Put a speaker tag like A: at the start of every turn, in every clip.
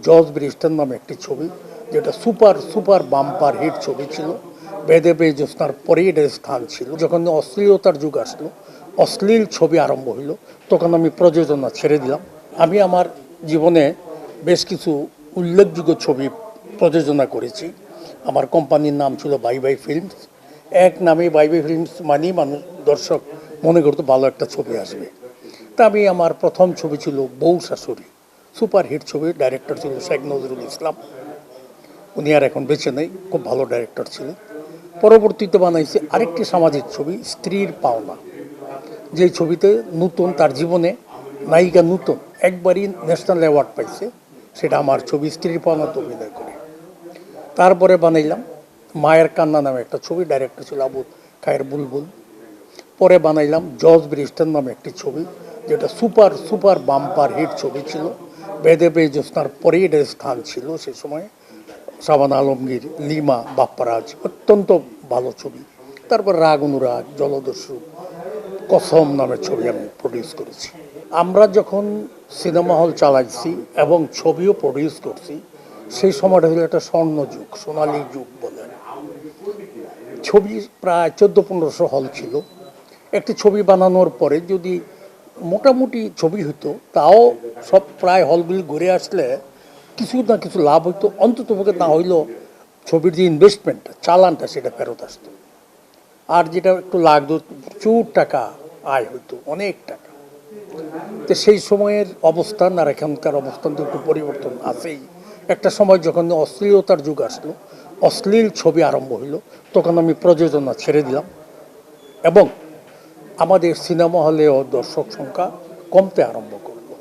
A: জজ ব্রিস্টার নামে একটি ছবি, যেটা সুপার সুপার বাম্পার হিট ছবি ছিল। বেদে জ্যোৎস্নার পরেই এটার স্থান ছিল। যখন অশ্লীলতার যুগ আসলো, অশ্লীল ছবি আরম্ভ হইল, তখন আমি প্রযোজনা ছেড়ে দিলাম। আমি আমার জীবনে বেশ কিছু উল্লেখযোগ্য ছবি প্রযোজনা করেছি। আমার কোম্পানির নাম ছিল বাই বাই ফিল্মস। এক নামে বাই বাই ফিল্মস মানেই মানুষ, দর্শক মনে করতো ভালো একটা ছবি আসবে। তা আমি, আমার প্রথম ছবি ছিল বউ শাশুড়ি, সুপার হিট ছবি। ডাইরেক্টর ছিল শেখ নজরুল ইসলাম। উনি আর এখন বেঁচে নেই, খুব ভালো ডাইরেক্টর ছিলেন। পরবর্তীতে বানাইছে আরেকটি সামাজিক ছবি, স্ত্রীর পাওনা, যে ছবিতে নতুন, তার জীবনে নায়িকা নতুন একবারই ন্যাশনাল অ্যাওয়ার্ড পাইছে। সেটা আমার ছবি, স্ত্রীর পাওনাতে অভিনয় করে। তারপরে বানাইলাম মায়ের কান্না নামে একটা ছবি, ডাইরেক্টর ছিল আবু খায়ের বুলবুল। পরে বানাইলাম জজ ব্রিস্টার নামে একটি ছবি, যেটা সুপার সুপার বাম্পার হিট ছবি ছিল। বেদে জ্যোৎস্নার পরেই এটার স্থান ছিল সে সময়। শাবানা আলমগীর, লিমা, বাপ্পারাজ, অত্যন্ত ভালো ছবি। তারপর রাগ অনুরাগ, জলদস্যু, কসম নামের ছবি আমি প্রডিউস করেছি। আমরা যখন সিনেমা হল চালাইছি এবং ছবিও প্রডিউস করছি, সেই সময়টা হলো একটা স্বর্ণ যুগ, সোনালী যুগ বলে। ছবি প্রায় 1400-1500 হল ছিল। একটি ছবি বানানোর পরে যদি মোটামুটি ছবি হতো, তাও সব প্রায় হলগুলি ঘুরে আসলে কিছু না কিছু লাভ হইতো, অন্তত না হইলেও ছবির যে ইনভেস্টমেন্টটা, চালানটা, সেটা ফেরত আসতো। আর যেটা একটু লাগতো, প্রচুর টাকা আয় হইতো, অনেক টাকা। তো সেই সময়ের অবস্থান আর এখানকার অবস্থান তো একটু পরিবর্তন আছেই। একটা সময় যখন অশ্লীলতার যুগ আসলো, অশ্লীল ছবি আরম্ভ হইলো, তখন আমি প্রযোজনা ছেড়ে দিলাম এবং আমাদের সিনেমা হলেও দর্শক সংখ্যা কমতে আরম্ভ করলো।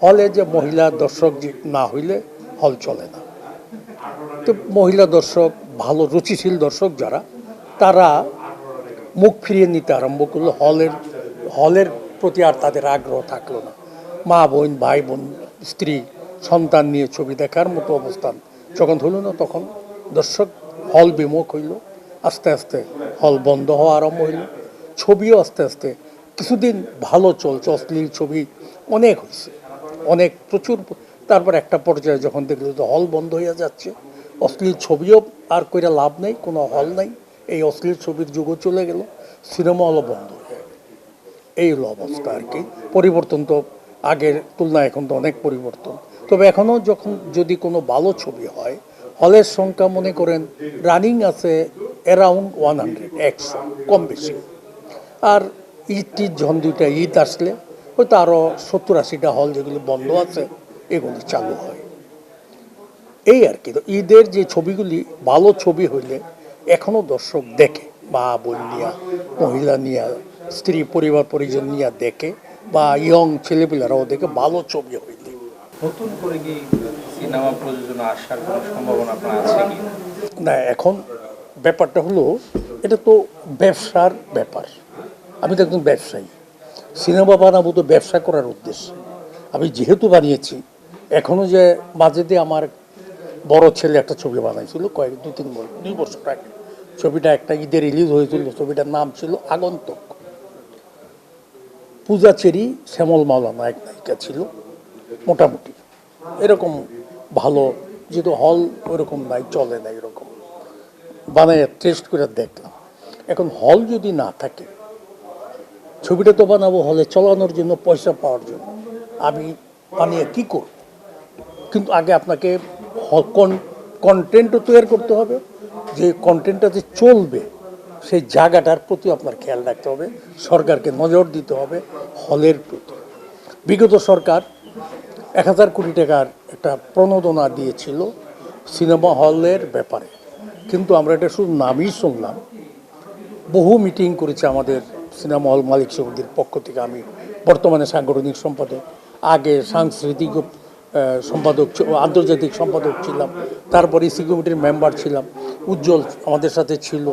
A: হলে যে মহিলা দর্শক না হইলে হল চলে না। তো মহিলা দর্শক, ভালো রুচিশীল দর্শক যারা, তারা মুখ ফিরিয়ে নিতে আরম্ভ করলো। হলের প্রতি আর তাদের আগ্রহ থাকলো না। মা বোন, ভাই বোন, স্ত্রী, সন্তান নিয়ে ছবি দেখার মতো অবস্থান যখন হলো না, তখন দর্শক হল বিমুখ হইল। আস্তে আস্তে হল বন্ধ হওয়া আরম্ভ হইল। ছবিও আস্তে আস্তে কিছুদিন ভালো চলছে, অশ্লীল ছবি অনেক হয়েছে, অনেক প্রচুর। তারপর একটা পর্যায়ে যখন দেখলো যে হল বন্ধ হয়ে যাচ্ছে, অশ্লীল ছবিও আর কইরা লাভ নেই, কোনো হল নাই, এই অশ্লীল ছবির যুগও চলে গেল, সিনেমা হলও বন্ধ হয়ে গেল। এই হলো অবস্থা আর কি। পরিবর্তন তো আগের তুলনায় এখন তো অনেক পরিবর্তন। তবে এখনও যখন যদি কোনো ভালো ছবি হয়, হলের সংখ্যা মনে করেন রানিং আছে অ্যারাউন্ড 100 কম বেশি। আর ঈদ যখন দুইটা ঈদ আসলে হয়তো আরও 70-80টা হল যেগুলি বন্ধ আছে, এগুলি চালু হয়, এই আর কি। তো ঈদের যে ছবিগুলি ভালো ছবি হইলে এখনও দর্শক দেখে, মা বোন নিয়ে, মহিলা নিয়ে, স্ত্রী, পরিবার পরিজন নিয়ে দেখে, বা ইয়ং ছেলেপিলারাও দেখে ভালো ছবি হইলে।
B: নতুন করে কি সিনেমা প্রযোজনা আসার কোনো সম্ভাবনা আপনার আছে কি?
A: না, এখন ব্যাপারটা হলো, এটা তো ব্যবসার ব্যাপার। আমি তো একজন ব্যবসায়ী, সিনেমা বানাবো তো ব্যবসা করার উদ্দেশ্যে। আমি যেহেতু বানিয়েছি, এখনও যে মাঝে দিয়ে আমার বড় ছেলে একটা ছবি বানাইছিল 2 বছর আগে। ছবিটা একটা ঈদে রিলিজ হয়েছিল। ছবিটার নাম ছিল আগন্তুক। পূজা চেরি, শ্যামল মাওলা নায়ক নায়িকা ছিল। মোটামুটি এরকম ভালো, যেহেতু হল ওরকম নাই, চলে না, এরকম বানায় টেস্ট করে দেখলাম। এখন হল যদি না থাকে, ছবিটা তো বানাবো হলে চলানোর জন্য, পয়সা পাওয়ার জন্য। আমি বানিয়ে কী করব? কিন্তু আগে আপনাকে কন্টেন্টও তৈরি করতে হবে। যে কন্টেন্টটা যে চলবে, সেই জায়গাটার প্রতি আপনার খেয়াল রাখতে হবে, সরকারকে নজর দিতে হবে হলের প্রতি। বিগত সরকার 1000 কোটি টাকার একটা প্রণোদনা দিয়েছিল সিনেমা হলের ব্যাপারে, কিন্তু আমরা এটা শুধু নামই শুনলাম। বহু মিটিং করেছে আমাদের সিনেমা হল মালিক সমিতির পক্ষ থেকে। আমি বর্তমানে সাংগঠনিক সম্পাদক, আগে সাংস্কৃতিক সম্পাদক, আন্তর্জাতিক সম্পাদক ছিলাম, তারপরে ইসি কমিটির মেম্বার ছিলাম। উজ্জ্বল আমাদের সাথে ছিল,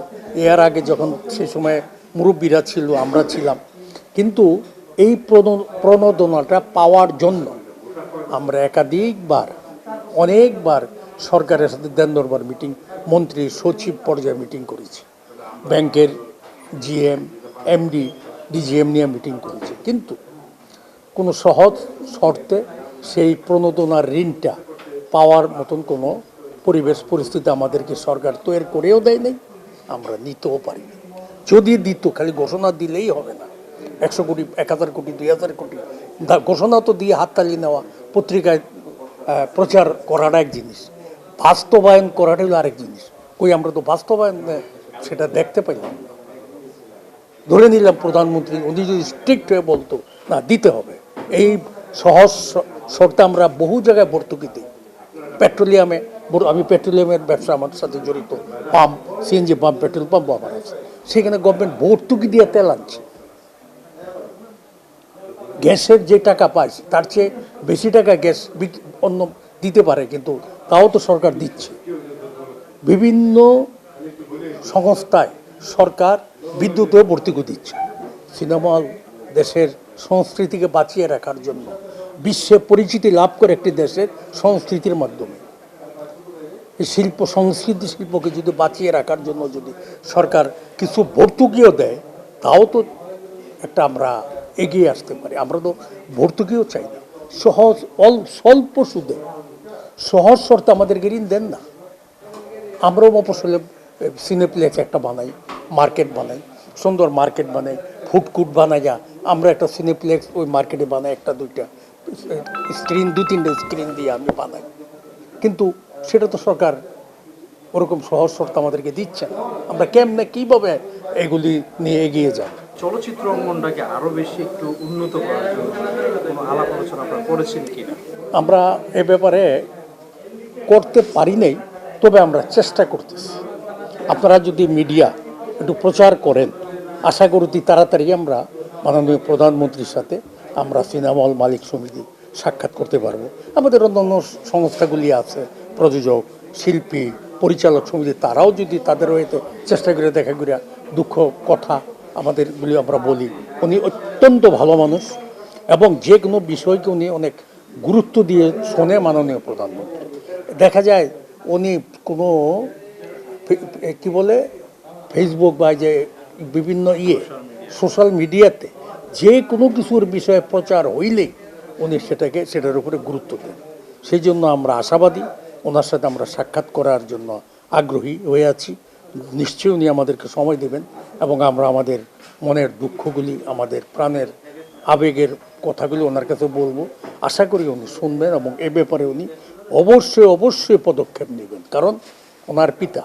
A: এর আগে যখন সেই সময় মুরব্বীরা ছিল, আমরা ছিলাম। কিন্তু এই প্রণোদনাটা পাওয়ার জন্য আমরা একাধিকবার, অনেকবার সরকারের সাথে দেন দরবার মিটিং, মন্ত্রী সচিব পর্যায়ে মিটিং করেছি, ব্যাংকের জিএম, এমডি, ডিজিএম নিয়ে মিটিং করেছি। কিন্তু কোনো সহজ শর্তে সেই প্রণোদনার ঋণটা পাওয়ার মতন কোনো পরিবেশ পরিস্থিতি আমাদেরকে সরকার তৈরি করেও দেয় নাই, আমরা নিতেও পারি না। যদি দিত, খালি ঘোষণা দিলেই হবে না। 100 কোটি, 1000 কোটি, 2000 কোটি ঘোষণা তো দিয়ে হাততালি নেওয়া, পত্রিকায় প্রচার করাটা এক জিনিস, বাস্তবায়ন করাটা হলো আরেক জিনিস। কই আমরা তো বাস্তবায়ন সেটা দেখতে পাইলাম না। ধরে নিলাম প্রধানমন্ত্রী উনি যদি স্ট্রিক্ট হয়ে বলতো না দিতে হবে, এই সহজ শর্তে আমরা বহু জায়গায় ভর্তুকি দিই। পেট্রোলিয়ামে, আমি পেট্রোলিয়ামের ব্যবসা আমার সাথে জড়িত, pump, CNG pump, petrol pump আমার আছে, সেখানে গভর্নমেন্ট ভর্তুকি দিয়ে তেল আনছে। গ্যাসের যে টাকা পায় তার চেয়ে বেশি টাকা গ্যাস অন্য দিতে পারে, কিন্তু তাও তো সরকার দিচ্ছে। বিভিন্ন সংস্থায় সরকার বিদ্যুতেও ভর্তুকি দিচ্ছে। সিনেমা হল দেশের সংস্কৃতিকে বাঁচিয়ে রাখার জন্য, বিশ্বে পরিচিতি লাভ করে একটি দেশের সংস্কৃতির মাধ্যমে, এই শিল্প সংস্কৃতি শিল্পকে যদি বাঁচিয়ে রাখার জন্য যদি সরকার কিছু ভর্তুকিও দেয়, তাও তো একটা আমরা এগিয়ে আসতে পারি। আমরা তো ভর্তুকিও চাই না, সহজ স্বল্প সুদে সহজ শর্তে আমাদেরকে ঋণ দেন না। আমরাও মফস্বলে সিনেপ্লেক্স একটা বানাই, মার্কেট বানাই, সুন্দর মার্কেট বানাই, ফুডকুট বানাই, যা আমরা একটা সিনেপ্লেক্স ওই মার্কেটে বানাই, একটা দুইটা স্ক্রিন, 2-3টে স্ক্রিন দিয়ে আমি বানাই, কিন্তু সেটা তো সরকার ওরকম সহজ শর্ত আমাদেরকে দিচ্ছে না। আমরা কেমনে কীভাবে এগুলি নিয়ে এগিয়ে যাব?
B: চলচ্চিত্র অঙ্গনটাকে আরো বেশি একটু উন্নত করার জন্য কোনো আলাপ আলোচনা আপনারা করেছেন কিনা?
A: আমরা এ ব্যাপারে করতে পারি নাই, তবে আমরা চেষ্টা করতেছি। আপনারা যদি মিডিয়া একটু প্রচার করেন, আশা করি তাড়াতাড়ি আমরা মাননীয় প্রধানমন্ত্রীর সাথে আমরা সিনেমা হল মালিক সমিতি সাক্ষাৎ করতে পারবো। আমাদের অন্যান্য সংস্থাগুলি আছে, প্রযোজক, শিল্পী, পরিচালক সমিতি, তারাও যদি তাদের হইতে চেষ্টা করে দেখা করিয়া দুঃখ কথা আমাদেরগুলি আমরা বলি। উনি অত্যন্ত ভালো মানুষ এবং যে কোনো বিষয়কে উনি অনেক গুরুত্ব দিয়ে শোনে মাননীয় প্রধানমন্ত্রী। দেখা যায় উনি কোনো কি বলে ফেসবুক বা যে বিভিন্ন সোশ্যাল মিডিয়াতে যে কোনো কিছুর বিষয়ে প্রচার হইলেই উনি সেটার উপরে গুরুত্ব দেন। সেই জন্য আমরা আশাবাদী, ওনার সাথে আমরা সাক্ষাৎ করার জন্য আগ্রহী হয়ে আছি। নিশ্চয়ই উনি আমাদেরকে সময় দেবেন এবং আমরা আমাদের মনের দুঃখগুলি, আমাদের প্রাণের আবেগের কথাগুলি ওনার কাছে বলবো। আশা করি উনি শুনবেন এবং এ ব্যাপারে উনি অবশ্যই পদক্ষেপ নেবেন। কারণ ওনার পিতা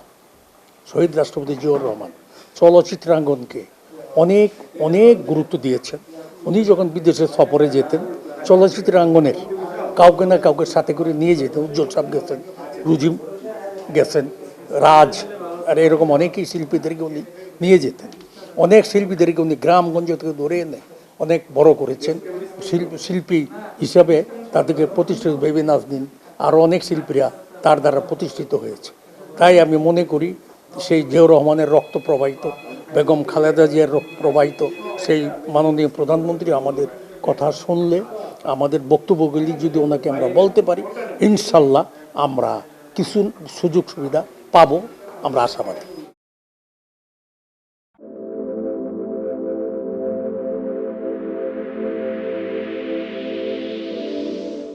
A: শহীদ রাষ্ট্রপতি জিয়াউর রহমান চলচ্চিত্রাঙ্গনকে অনেক গুরুত্ব দিয়েছেন। উনি যখন বিদেশে সফরে যেতেন, চলচ্চিত্রাঙ্গনের কাউকে না কাউকে সাথে করে নিয়ে যেতেন। উজ্জ্বল সাহেব গেছেন, রুজিম গেছেন, রাজ, আর এরকম অনেকেই শিল্পীদেরকে উনি নিয়ে যেতেন। অনেক শিল্পীদেরকে উনি গ্রামগঞ্জ থেকে ধরে এনে অনেক বড় করেছেন। শিল্পী হিসাবে তাদেরকে প্রতিষ্ঠিত, বেবি নাজনীন আরও অনেক শিল্পীরা তার দ্বারা প্রতিষ্ঠিত হয়েছে। তাই আমি মনে করি সেই জিয়াউর রহমানের রক্ত প্রবাহিত, বেগম খালেদা জিয়ার রক্ত প্রবাহিত সেই মাননীয় প্রধানমন্ত্রী আমাদের কথা শুনলে, আমাদের বক্তব্যগুলি যদি ওনাকে আমরা বলতে পারি, ইনশাল্লাহ আমরা কিছু সুযোগ সুবিধা পাবো, আমরা আশাবাদী।